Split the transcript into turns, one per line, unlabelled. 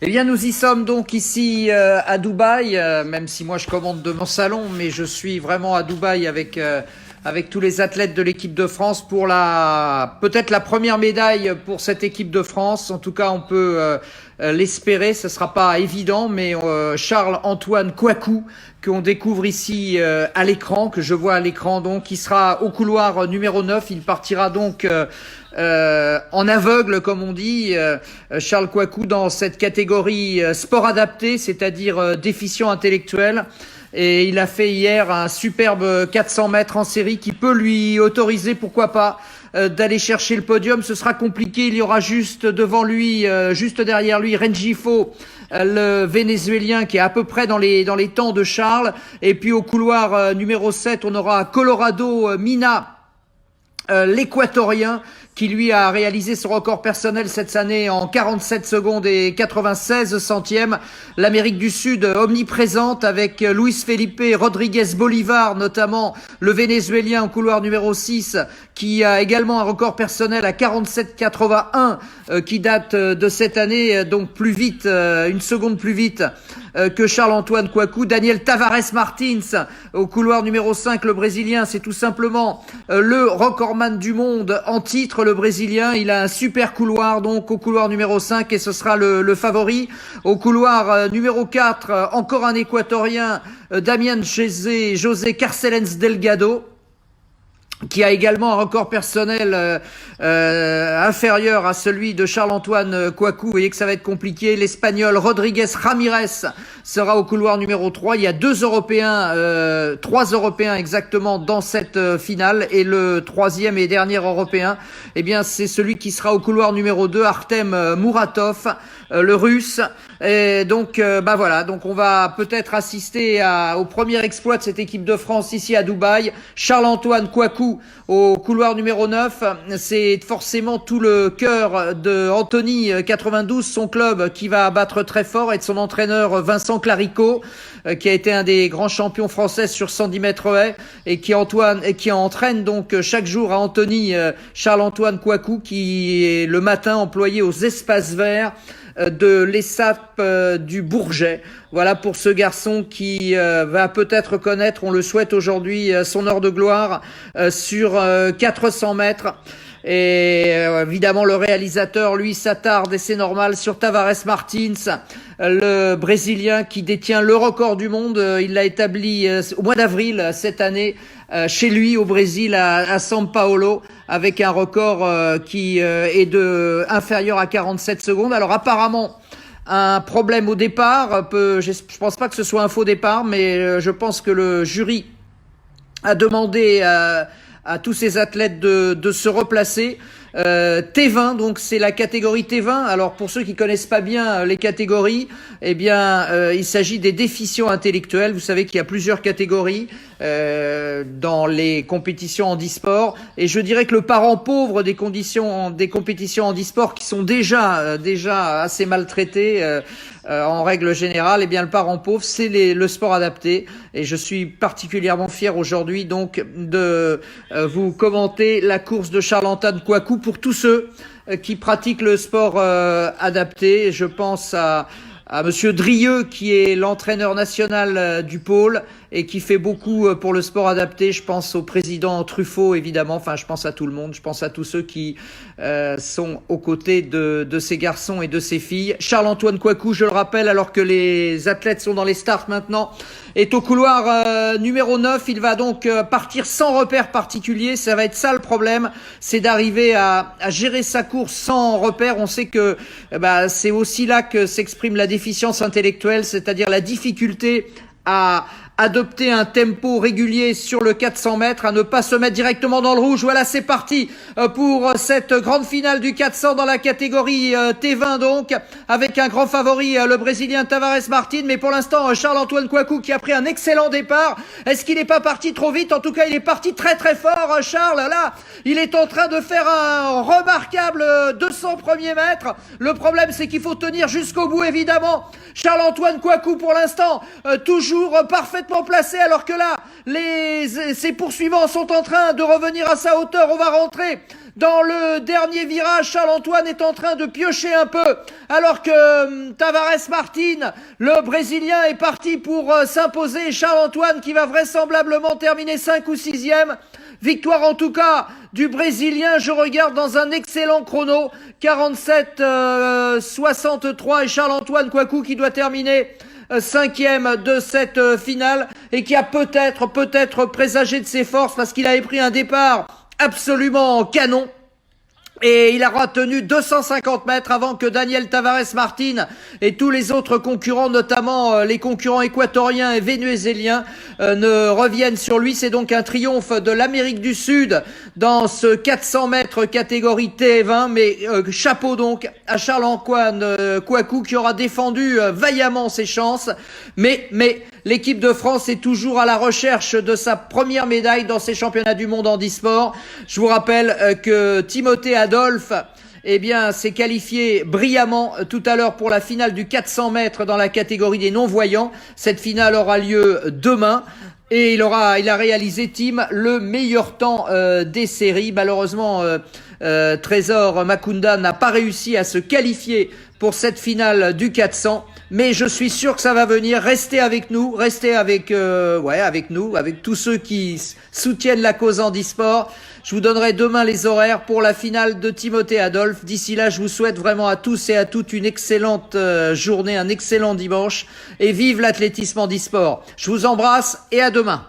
Eh bien, nous y sommes donc ici à Dubaï, même si moi je commande de mon salon, mais je suis vraiment à Dubaï avec tous les athlètes de l'équipe de France pour peut-être la première médaille pour cette équipe de France. En tout cas, on peut l'espérer. Ce sera pas évident, mais Charles-Antoine Kouakou, qu'on découvre ici à l'écran, que je vois à l'écran, donc, qui sera au couloir numéro 9. Il partira donc en aveugle, comme on dit, Charles Kouakou, dans cette catégorie sport adapté, c'est-à-dire déficient intellectuel. Et il a fait hier un superbe 400 mètres en série qui peut lui autoriser, pourquoi pas, d'aller chercher le podium. Ce sera compliqué, il y aura juste devant lui, juste derrière lui, Rengifo, le Vénézuélien, qui est à peu près dans les temps de Charles. Et puis au couloir numéro 7, on aura Colorado Mina, l'Équatorien, qui lui a réalisé son record personnel cette année en 47 secondes et 96 centièmes. L'Amérique du Sud omniprésente avec Luis Felipe Rodriguez Bolivar, notamment le Vénézuélien au couloir numéro 6, qui a également un record personnel à 47,81 qui date de cette année, donc plus vite, une seconde plus vite que Charles-Antoine Kouakou. Daniel Tavares Martins au couloir numéro 5, le Brésilien, c'est tout simplement le recordman du monde en titre, le Brésilien. Il a un super couloir donc au couloir numéro 5 et ce sera le favori. Au couloir numéro 4, encore un Équatorien, Damian José Carcelens Delgado, qui a également un record personnel inférieur à celui de Charles-Antoine Kouakou. Vous voyez que ça va être compliqué. L'Espagnol Rodriguez Ramirez sera au couloir numéro 3. Il y a trois Européens exactement dans cette finale. Et le troisième et dernier Européen, eh bien, c'est celui qui sera au couloir numéro 2, Artem Muratov, le Russe. Et donc, voilà. Donc, on va peut-être assister au premier exploit de cette équipe de France ici à Dubaï. Charles-Antoine Kouakou au couloir numéro 9, c'est forcément tout le cœur de Anthony 92, son club, qui va battre très fort, et de son entraîneur Vincent Clarico, qui a été un des grands champions français sur 110 mètres haies et qui entraîne donc chaque jour à Anthony Charles-Antoine Kouakou, qui est le matin employé aux espaces verts de l'ESAP du Bourget. Voilà pour ce garçon qui va peut-être connaître, on le souhaite aujourd'hui, son heure de gloire sur 400 mètres. Et évidemment, le réalisateur, lui, s'attarde, et c'est normal, sur Tavares Martins, le Brésilien qui détient le record du monde. Il l'a établi au mois d'avril cette année chez lui au Brésil, à São Paulo, avec un record qui est inférieur à 47 secondes. Alors apparemment, un problème au départ. Je pense pas que ce soit un faux départ, mais je pense que le jury a demandé à tous ces athlètes de se replacer. T20, donc c'est la catégorie T20. Alors pour ceux qui connaissent pas bien les catégories, eh bien il s'agit des déficients intellectuels. Vous savez qu'il y a plusieurs catégories dans les compétitions handisport, et je dirais que le parent pauvre des compétitions handisport, qui sont déjà assez maltraités en règle générale, eh bien le parent pauvre, c'est le sport adapté. Et je suis particulièrement fier aujourd'hui donc de vous commenter la course de Charles-Antoine Kouakou pour tous ceux qui pratiquent le sport adapté. Je pense à Monsieur Drieux, qui est l'entraîneur national du pôle et qui fait beaucoup pour le sport adapté. Je pense au président Truffaut, évidemment. Enfin, je pense à tout le monde. Je pense à tous ceux qui sont aux côtés de ces garçons et de ces filles. Charles-Antoine Kouakou, je le rappelle, alors que les athlètes sont dans les starts maintenant, est au couloir numéro 9. Il va donc partir sans repère particulier. Ça va être ça le problème, c'est d'arriver à gérer sa course sans repère. On sait que c'est aussi là que s'exprime la déficience intellectuelle, c'est-à-dire la difficulté à adopter un tempo régulier sur le 400 mètres, à ne pas se mettre directement dans le rouge. Voilà, c'est parti pour cette grande finale du 400 dans la catégorie T20, donc, avec un grand favori, le Brésilien Tavares Martins. Mais pour l'instant, Charles-Antoine Kouakou, qui a pris un excellent départ. Est-ce qu'il n'est pas parti trop vite? En tout cas, il est parti très très fort, Charles. Là, il est en train de faire un remarquable 200 premiers mètres. Le problème, c'est qu'il faut tenir jusqu'au bout, évidemment. Charles-Antoine Kouakou, pour l'instant, toujours parfaitement placé, alors que là, ses poursuivants sont en train de revenir à sa hauteur. On va rentrer Dans le dernier virage, Charles-Antoine est en train de piocher un peu, alors que Tavares Martin, le Brésilien, est parti pour s'imposer. Charles-Antoine qui va vraisemblablement terminer 5 ou 6e. Victoire en tout cas du Brésilien, je regarde dans un excellent chrono, 47-63, et Charles-Antoine Kouakou qui doit terminer 5e de cette finale et qui a peut-être présagé de ses forces parce qu'il avait pris un départ absolument canon. Et il aura tenu 250 mètres avant que Daniel Tavares Martin et tous les autres concurrents, notamment les concurrents équatoriens et vénézuéliens, ne reviennent sur lui. C'est donc un triomphe de l'Amérique du Sud dans ce 400 mètres catégorie T20. Mais chapeau donc à Charles-Antoine Kouakou qui aura défendu vaillamment ses chances. Mais l'équipe de France est toujours à la recherche de sa première médaille dans ces championnats du monde en e-sport. Je vous rappelle que Timothée Adolphe s'est qualifié brillamment tout à l'heure pour la finale du 400 mètres dans la catégorie des non-voyants. Cette finale aura lieu demain. Et il a réalisé, Tim, le meilleur temps des séries. Malheureusement, Trésor Makunda n'a pas réussi à se qualifier pour cette finale du 400. Mais je suis sûr que ça va venir. Restez avec nous, restez avec nous, avec tous ceux qui soutiennent la cause en e-sport. Je vous donnerai demain les horaires pour la finale de Timothée Adolphe. D'ici là, je vous souhaite vraiment à tous et à toutes une excellente journée, un excellent dimanche. Et vive l'athlétisme en e-sport. Je vous embrasse et à demain.